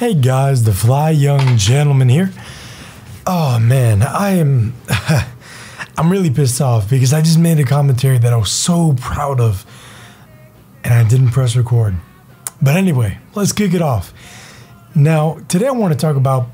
Hey guys, the Fly Young Gentleman here. Oh man, I'm really pissed off because I just made a commentary that I was so proud of and I didn't press record. But anyway, let's kick it off. Now, today I want to talk about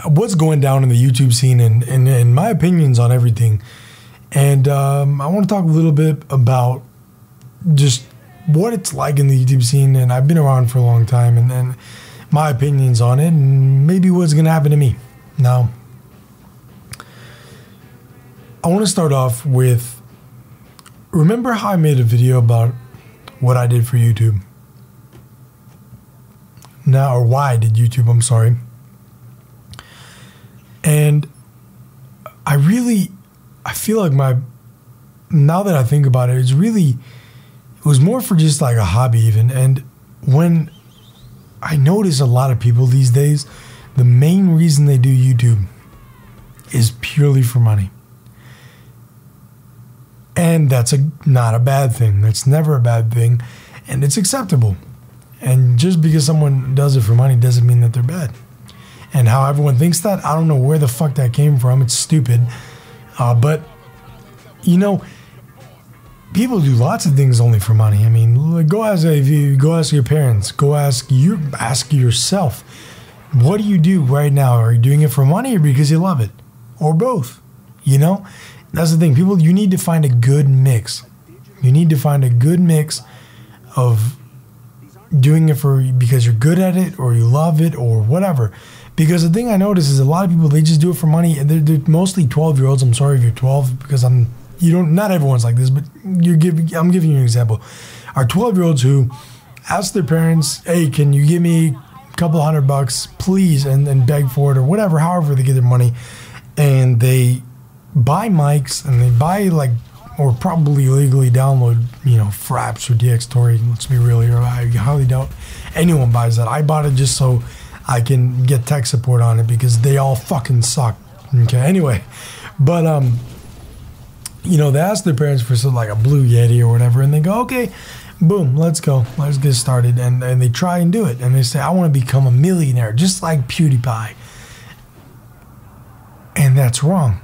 what's going down in the YouTube scene and my opinions on everything. And I want to talk a little bit about just what it's like in the YouTube scene. And I've been around for a long time and my opinions on it and maybe what's going to happen to me. Now, I want to start off with, remember how I made a video about what I did for YouTube? Now, or why I did YouTube, I'm sorry. And I feel like now that I think about it, it was more for just like a hobby even. And when I notice a lot of people these days, the main reason they do YouTube is purely for money. And that's not a bad thing. That's never a bad thing. And it's acceptable. And just because someone does it for money doesn't mean that they're bad. And how everyone thinks that, I don't know where the fuck that came from. It's stupid. But, you know, people do lots of things only for money. I mean, go ask your parents. Go ask yourself. What do you do right now? Are you doing it for money or because you love it? Or both? You know? That's the thing. People, you need to find a good mix. You need to find a good mix of doing it because you're good at it or you love it or whatever. Because the thing I notice is a lot of people, they just do it for money. And they're mostly 12-year-olds. I'm sorry if you're 12 because not everyone's like this, but I'm giving you an example. Are 12-year-olds who ask their parents, hey, can you give me a couple $100 please, and beg for it or whatever, however they get their money. And they buy mics and they buy or probably illegally download, Fraps or DxTory. Let's be real here. I highly doubt anyone buys that. I bought it just so I can get tech support on it because they all fucking suck. Okay, anyway. But, they ask their parents for something like a Blue Yeti or whatever, and they go, okay, boom, let's go. Let's get started. And they try and do it. And they say, I want to become a millionaire, just like PewDiePie. And that's wrong.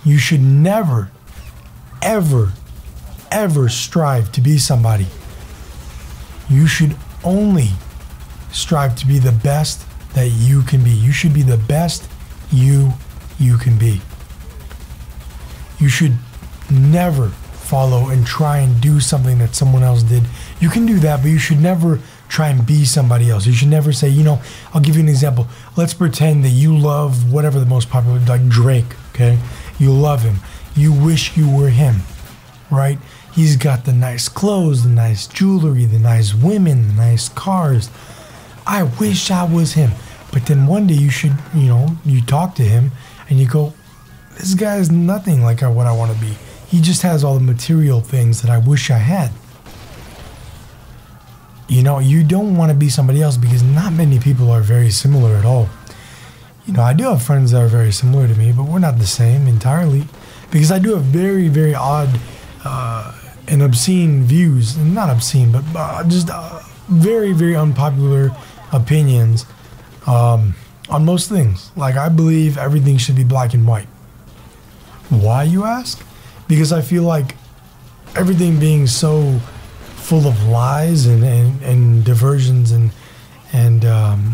You should never, ever, ever strive to be somebody. You should only strive to be the best that you can be. You should be the best you can be. You should never follow and try and do something that someone else did. You can do that, but you should never try and be somebody else. You should never say, I'll give you an example. Let's pretend that you love whatever the most popular, like Drake, okay? You love him. You wish you were him, right? He's got the nice clothes, the nice jewelry, the nice women, the nice cars. I wish I was him. But then one day you should, you talk to him and you go, this guy is nothing like what I want to be. He just has all the material things that I wish I had. You don't want to be somebody else because not many people are very similar at all. I do have friends that are very similar to me, but we're not the same entirely. Because I do have very, very odd and obscene views. Not obscene, but just very, very unpopular opinions on most things. Like, I believe everything should be black and white. Why, you ask? Because I feel like everything being so full of lies and diversions and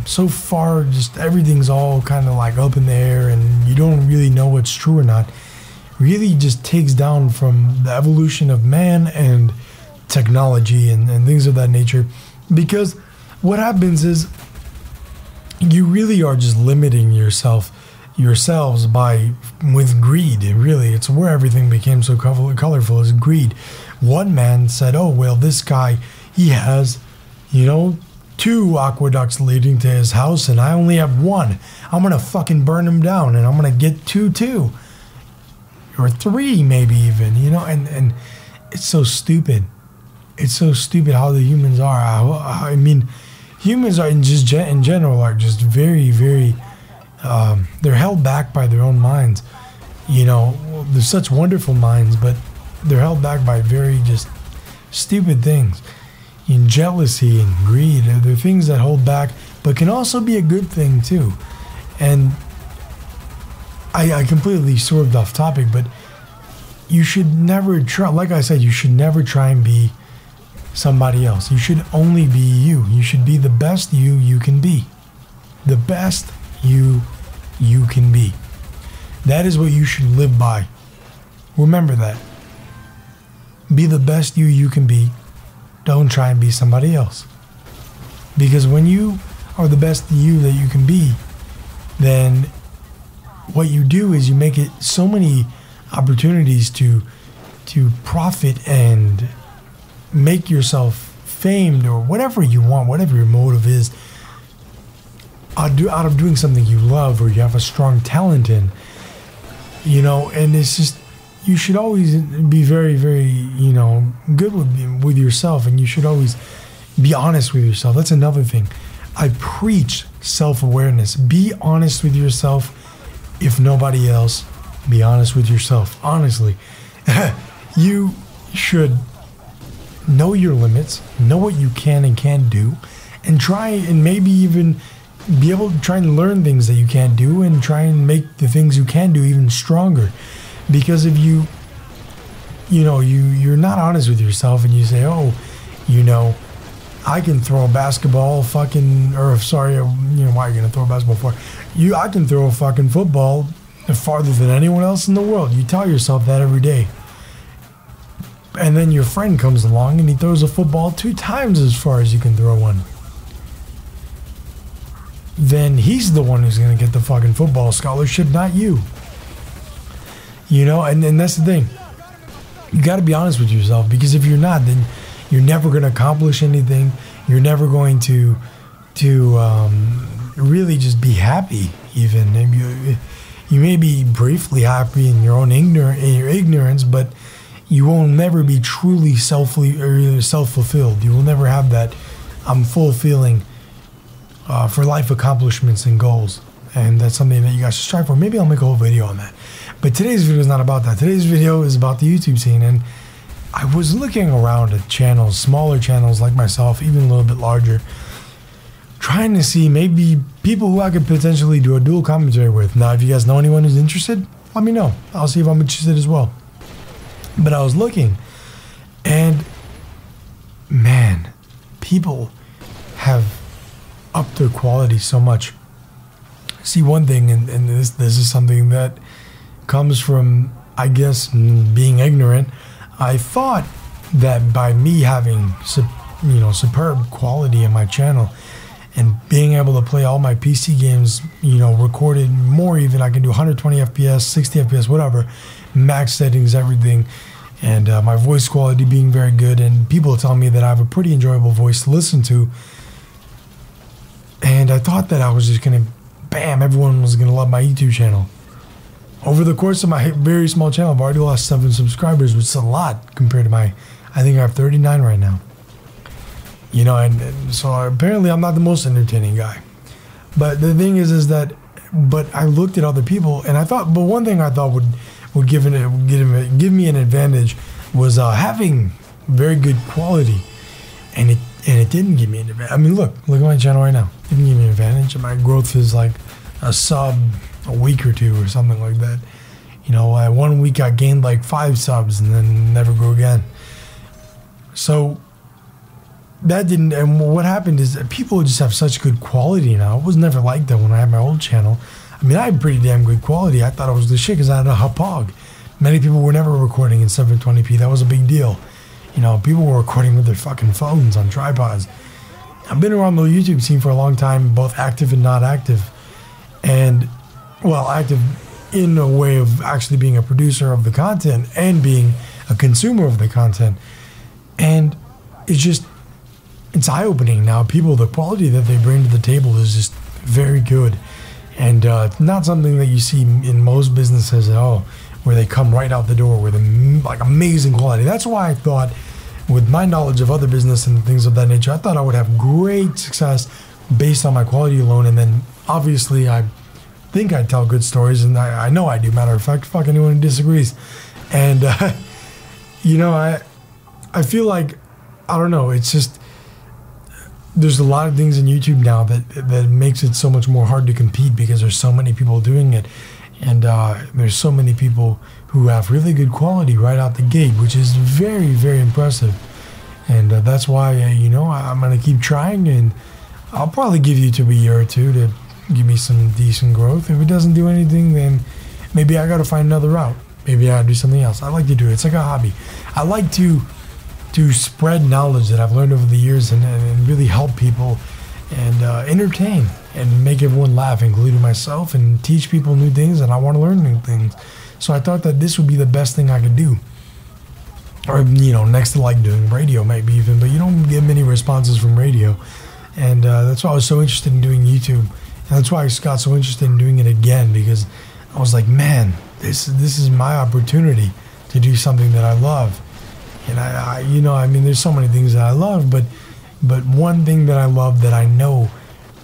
so far just everything's all kind of like up in the air and you don't really know what's true or not, really just takes down from the evolution of man and technology and things of that nature. Because what happens is you really are just limiting yourselves with greed. It's where everything became so colorful, is greed. One man said, oh, well, this guy, he has, 2 aqueducts leading to his house and I only have 1. I'm going to fucking burn him down and I'm going to get 2 too. Or 3 maybe even, and it's so stupid. It's so stupid how the humans are. I mean, humans are in general are just very, very, they're held back by their own minds. They're such wonderful minds, but they're held back by very just stupid things. And jealousy and greed, they're things that hold back but can also be a good thing too. And I completely swerved off topic, but you should never try, like I said, you should never try and be somebody else. You should only be you. You should be the best you can be. The best you can be. That is what you should live by. Remember that. Be the best you can be. Don't try and be somebody else. Because when you are the best you that you can be, then what you do is you make it so many opportunities to profit and make yourself famed or whatever you want, whatever your motive is, out of doing something you love or you have a strong talent in, you know. And it's just, you should always be very, very, you know, good with yourself, and you should always be honest with yourself. That's another thing. I preach self-awareness. Be honest with yourself. If nobody else, be honest with yourself. Honestly, you should know your limits, know what you can and can't do, and try and maybe even be able to try and learn things that you can't do and try and make the things you can do even stronger. Because if you're not honest with yourself and you say, oh, you know, I can throw a basketball fucking, or sorry, you know, why are you going to throw a basketball for? I can throw a fucking football farther than anyone else in the world. You tell yourself that every day. And then your friend comes along and he throws a football 2 times as far as you can throw one. Then he's the one who's going to get the fucking football scholarship, not you. You know, and that's the thing. You got to be honest with yourself, because if you're not, then you're never going to accomplish anything. You're never going to really just be happy. Even you may be briefly happy in your own ignorance, but you will never be truly self-fulfilled. You will never have that full feeling for life accomplishments and goals. And that's something that you guys should strive for. Maybe I'll make a whole video on that. But today's video is not about that. Today's video is about the YouTube scene. And I was looking around at channels, smaller channels like myself, even a little bit larger, trying to see maybe people who I could potentially do a dual commentary with. Now, if you guys know anyone who's interested, let me know. I'll see if I'm interested as well. But I was looking, and man, people have upped their quality so much. See, one thing, and this is something that comes from, I guess, being ignorant. I thought that by me having superb quality in my channel and being able to play all my PC games, you know, recorded more, even I can do 120 FPS, 60 FPS, whatever, max settings, everything, and my voice quality being very good, and people tell me that I have a pretty enjoyable voice to listen to. And I thought that I was just gonna, bam, everyone was gonna love my YouTube channel. Over the course of my very small channel, I've already lost 7 subscribers, which is a lot compared to my, I think I have 39 right now. You know, and so apparently I'm not the most entertaining guy. But the thing is that, but I looked at other people, and I thought, but one thing I thought would give me an advantage was having very good quality, and it didn't give me an advantage. I mean, look at my channel right now. It didn't give me an advantage. My growth is like a sub a week or 2 or something like that. You know, 1 week I gained like 5 subs and then never grew again. So that didn't, and what happened is that people just have such good quality now. It was never like that when I had my old channel. I mean, I had pretty damn good quality. I thought it was the shit because I had a Hauppauge. Many people were never recording in 720p. That was a big deal. You know, people were recording with their fucking phones on tripods. I've been around the YouTube scene for a long time, both active and not active. And, well, active in a way of actually being a producer of the content and being a consumer of the content. And it's eye-opening now. People, the quality that they bring to the table is just very good. And not something that you see in most businesses at all, where they come right out the door with like amazing quality. That's why I thought, with my knowledge of other business and things of that nature, I thought I would have great success based on my quality alone. And then obviously I think I tell good stories, and I know I do. Matter of fact, fuck anyone who disagrees. And you know, I feel like, I don't know, it's just, there's a lot of things in YouTube now that makes it so much more hard to compete because there's so many people doing it. And there's so many people who have really good quality right out the gate, which is very, very impressive. And that's why, I'm going to keep trying, and I'll probably give YouTube a year or two to give me some decent growth. If it doesn't do anything, then maybe I got to find another route. Maybe I got to do something else. I like to do it. It's like a hobby. I like to spread knowledge that I've learned over the years and really help people and entertain and make everyone laugh, including myself, and teach people new things, and I want to learn new things. So I thought that this would be the best thing I could do. Or, next to like doing radio maybe even, but you don't get many responses from radio. And that's why I was so interested in doing YouTube. And that's why I got so interested in doing it again, because I was like, man, this is my opportunity to do something that I love. And I there's so many things that I love, but one thing that I love that I know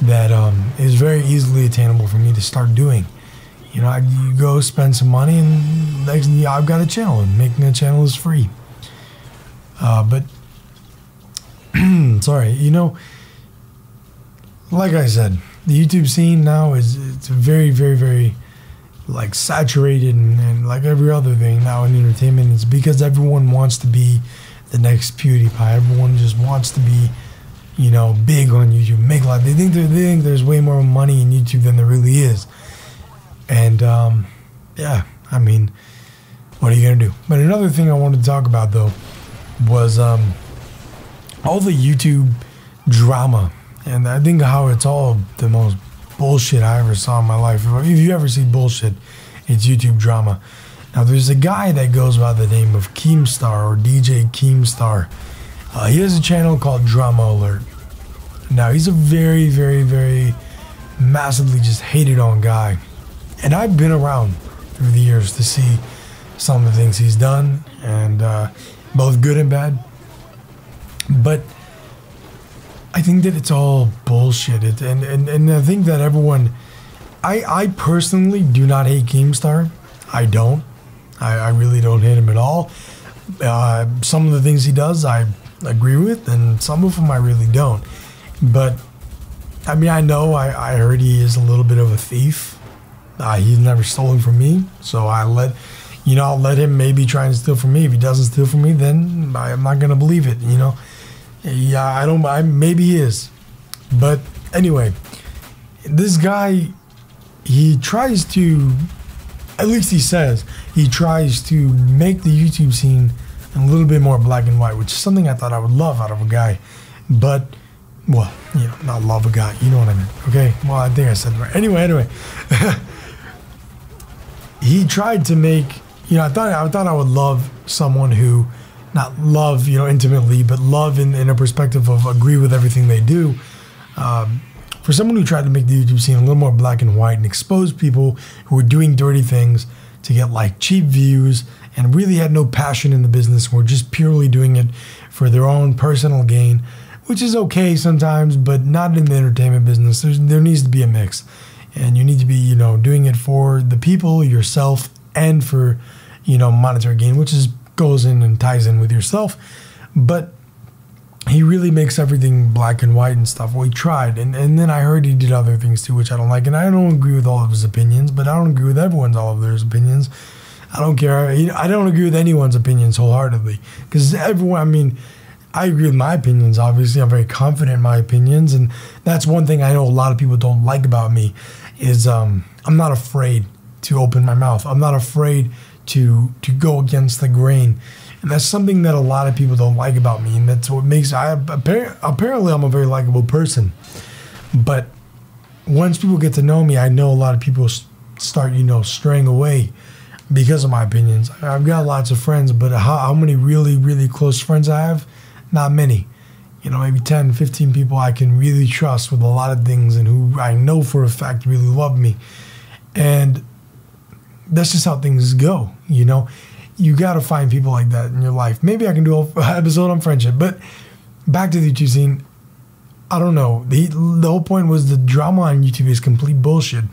that is very easily attainable for me to start doing. You go spend some money, and next thing I've got a channel, and making a channel is free. But sorry, like I said, the YouTube scene now it's very, very, very like saturated, and like every other thing now in entertainment, it's because everyone wants to be the next PewDiePie. Everyone just wants to be, big on YouTube, make a lot. They think there's way more money in YouTube than there really is. And yeah, what are you gonna do? But another thing I wanted to talk about though was all the YouTube drama, and I think how it's all the most bullshit I ever saw in my life. If you ever see bullshit, it's YouTube drama. Now there's a guy that goes by the name of Keemstar, or DJ Keemstar. He has a channel called Drama Alert. Now he's a very, very, very massively just hated on guy, and I've been around through the years to see some of the things he's done, and both good and bad. But I think that it's all bullshit. And I think that everyone, I personally do not hate Keemstar. I don't. I really don't hate him at all. Some of the things he does I agree with, and some of them I really don't. But I heard he is a little bit of a thief. He's never stolen from me, so I'll let him maybe try and steal from me. If he doesn't steal from me, then I'm not gonna believe it. Yeah, maybe he is. But anyway, this guy, he tries to, at least he says, he tries to make the YouTube scene a little bit more black and white, which is something I thought I would love out of a guy. But, well, not love a guy, you know what I mean, okay? Well, I think I said it right. Anyway. He tried to make, I thought I would love someone who, not love, intimately, but love in a perspective of agree with everything they do. For someone who tried to make the YouTube scene a little more black and white and expose people who were doing dirty things to get like cheap views and really had no passion in the business, were just purely doing it for their own personal gain, which is okay sometimes, but not in the entertainment business. There needs to be a mix. And you need to be, doing it for the people, yourself, and for, monetary gain, which goes in and ties in with yourself. But he really makes everything black and white and stuff. Well, he tried, and then I heard he did other things too, which I don't like. And I don't agree with all of his opinions, but I don't agree with all of their opinions. I don't care. I don't agree with anyone's opinions wholeheartedly, because everyone, I agree with my opinions, obviously. I'm very confident in my opinions, and that's one thing I know a lot of people don't like about me, is I'm not afraid to open my mouth. I'm not afraid to go against the grain. And that's something that a lot of people don't like about me, and that's what makes, apparently I'm a very likable person. But once people get to know me, I know a lot of people start, straying away because of my opinions. I've got lots of friends, but how many really, really close friends I have? Not many. Maybe 10, 15 people I can really trust with a lot of things, and who I know for a fact really love me. And that's just how things go, You got to find people like that in your life. Maybe I can do an episode on friendship. But back to the YouTube scene, I don't know. The whole point was the drama on YouTube is complete bullshit.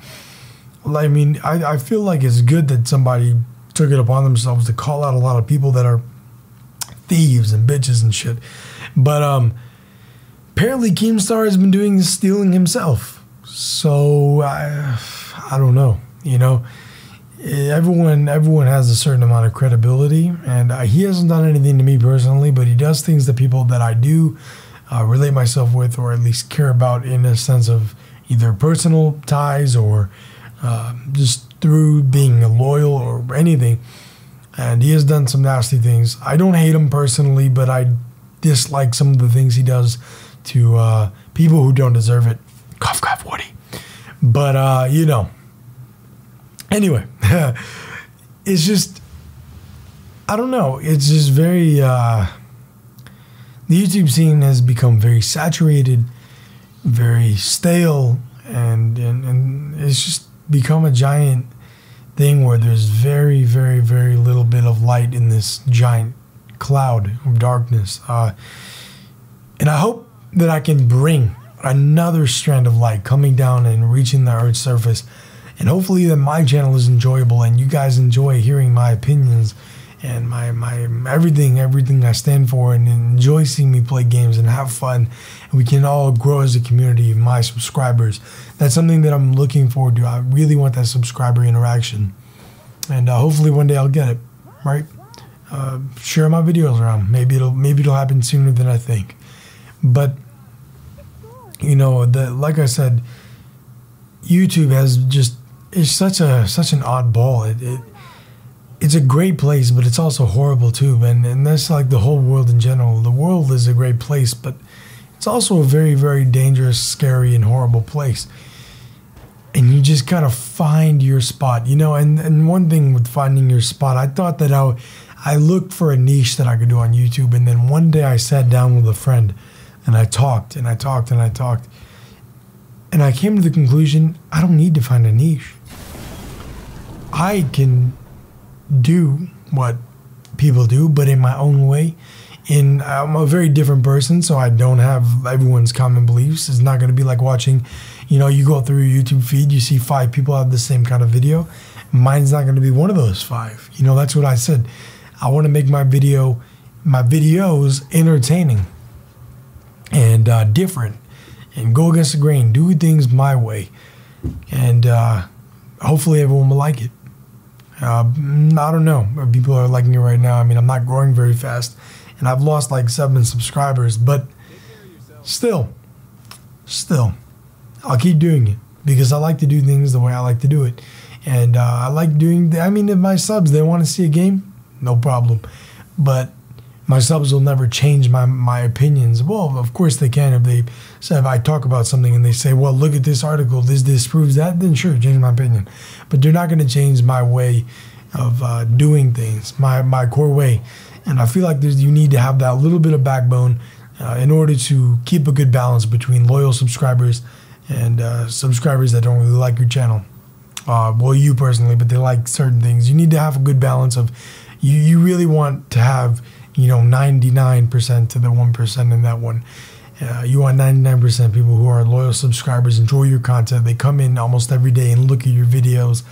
I feel like it's good that somebody took it upon themselves to call out a lot of people that are thieves and bitches and shit. But apparently Keemstar has been doing stealing himself. So I don't know. You know, everyone has a certain amount of credibility, and he hasn't done anything to me personally, but he does things to people that I do relate myself with, or at least care about, in a sense of either personal ties or just through being loyal or anything. And he has done some nasty things. I don't hate him personally, but I dislike some of the things he does to people who don't deserve it. Cough, cough, Woody. But, you know. Anyway, it's just, I don't know. It's just very, the YouTube scene has become very saturated, very stale, and it's just become a giant thing where there's very, very, very little bit of light in this giant cloud of darkness. And I hope that I can bring another strand of light coming down and reaching the Earth's surface. And hopefully that my channel is enjoyable and you guys enjoy hearing my opinions and my everything I stand for, and enjoy seeing me play games and have fun. And we can all grow as a community of my subscribers. That's something that I'm looking forward to. I really want that subscriber interaction. And hopefully one day I'll get it, right? Share my videos around. Maybe it'll happen sooner than I think. But you know, like I said, YouTube has just, it's such an oddball. It's a great place, but it's also horrible too, and that's like the whole world in general. The world is a great place, but it's also a very, very dangerous, scary, and horrible place. And you just gotta find your spot, you know. And one thing with finding your spot, I thought that I looked for a niche that I could do on YouTube, and then one day I sat down with a friend, and I talked, and I talked, and I talked. And I came to the conclusion, I don't need to find a niche. I can do what people do, but in my own way. I'm a very different person, so I don't have everyone's common beliefs. It's not going to be like watching, you know, you go through your YouTube feed, you see 5 people have the same kind of video. Mine's not going to be one of those 5. You know, that's what I said. I want to make my videos entertaining and different, and go against the grain, do things my way, and hopefully everyone will like it. I don't know. People are liking it right now. I mean, I'm not growing very fast, and I've lost like 7 subscribers, but still, I'll keep doing it because I like to do things the way I like to do it, and I like doing. I mean, if my subs, they want to see a game, no problem, but my subs will never change my opinions. Well, of course they can. If they say, if I talk about something and they say, well, look at this article, this proves that, then sure, change my opinion. But they're not going to change my way of doing things, my core way. And I feel like you need to have that little bit of backbone in order to keep a good balance between loyal subscribers and subscribers that don't really like your channel. Well, you personally, but they like certain things. You need to have a good balance of, you really want to have, you know, 99% to the 1% in that one. You want 99% people who are loyal subscribers, enjoy your content. They come in almost every day and look at your videos.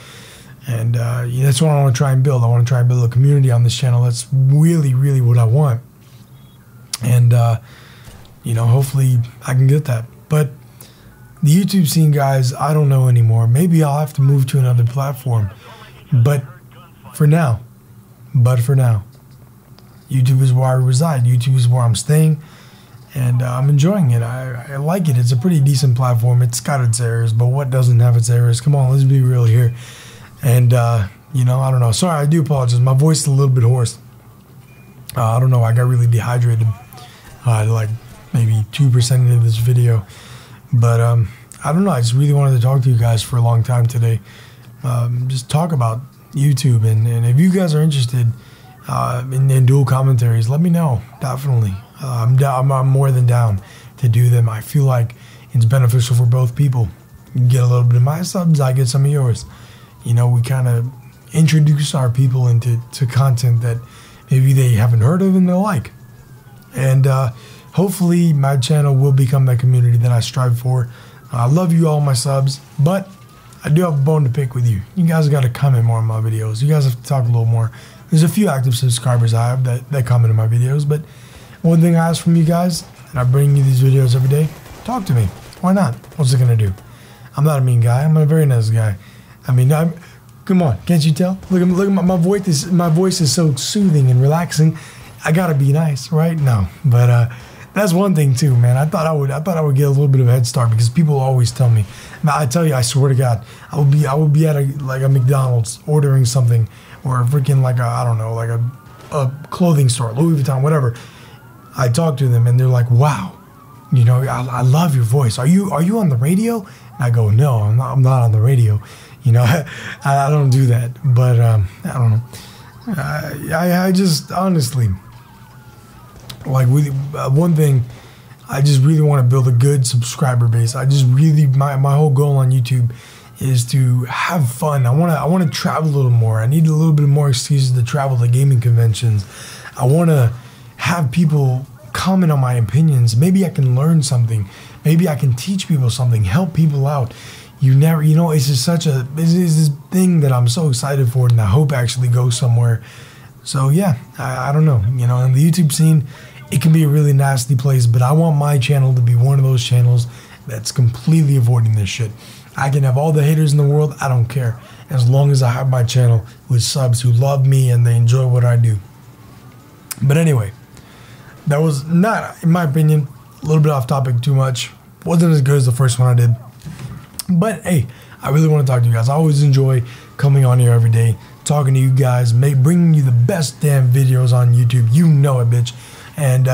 And that's what I want to try and build. I want to try and build a community on this channel. That's really, really what I want. And, you know, hopefully I can get that. But the YouTube scene, guys, I don't know anymore. Maybe I'll have to move to another platform. But for now, YouTube is where I reside. YouTube is where I'm staying, and I'm enjoying it. I like it. It's a pretty decent platform. It's got its errors, but what doesn't have its errors? Come on, let's be real here. And, you know, I don't know. Sorry, I do apologize. My voice is a little bit hoarse. I don't know. I got really dehydrated like maybe 2% into this video. But I don't know. I just really wanted to talk to you guys for a long time today. Just talk about YouTube. And if you guys are interested in dual commentaries, let me know. Definitely. I'm more than down to do them. I feel like it's beneficial for both people. You get a little bit of my subs, I get some of yours. You know, we kind of introduce our people into content that maybe they haven't heard of and they'll like. And hopefully my channel will become that community that I strive for. I love you all, my subs, but I do have a bone to pick with you. You guys got to comment more on my videos. You guys have to talk a little more. There's a few active subscribers I have that comment on my videos, but one thing I ask from you guys, and I bring you these videos every day, talk to me. Why not? What's it gonna do? I'm not a mean guy. I'm a very nice guy. I mean, come on, can't you tell? Look at my voice. My voice is so soothing and relaxing. I gotta be nice, right? No, but that's one thing too, man. I thought I would get a little bit of a head start because people always tell me. I tell you, I swear to God, I would be at a McDonald's ordering something, or a freaking like a clothing store, Louis Vuitton, whatever. I talk to them and they're like, "Wow, you know, I love your voice. Are you on the radio?" And I go, "No, I'm not on the radio. You know, I don't do that." But I don't know. I just honestly, like, one thing, I just really want to build a good subscriber base. I just really, my whole goal on YouTube is to have fun. I want to travel a little more. I need a little bit more excuses to travel to gaming conventions. I want to have people comment on my opinions. Maybe I can learn something. Maybe I can teach people something, help people out. You know, it's just it's this thing that I'm so excited for, and I hope actually goes somewhere. So yeah, I don't know. You know, in the YouTube scene, it can be a really nasty place, but I want my channel to be one of those channels that's completely avoiding this shit. I can have all the haters in the world. I don't care. As long as I have my channel with subs who love me and they enjoy what I do. But anyway, that was not, in my opinion, a little bit off topic too much. Wasn't as good as the first one I did. But hey, I really want to talk to you guys. I always enjoy coming on here every day, talking to you guys, bringing you the best damn videos on YouTube. You know it, bitch. And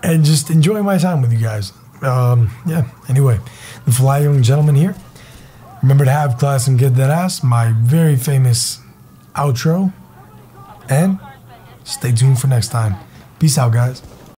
and just enjoying my time with you guys. Yeah, anyway, the Fly Young Gentleman here. Remember to have class and get that ass, my very famous outro. And stay tuned for next time. Peace out, guys.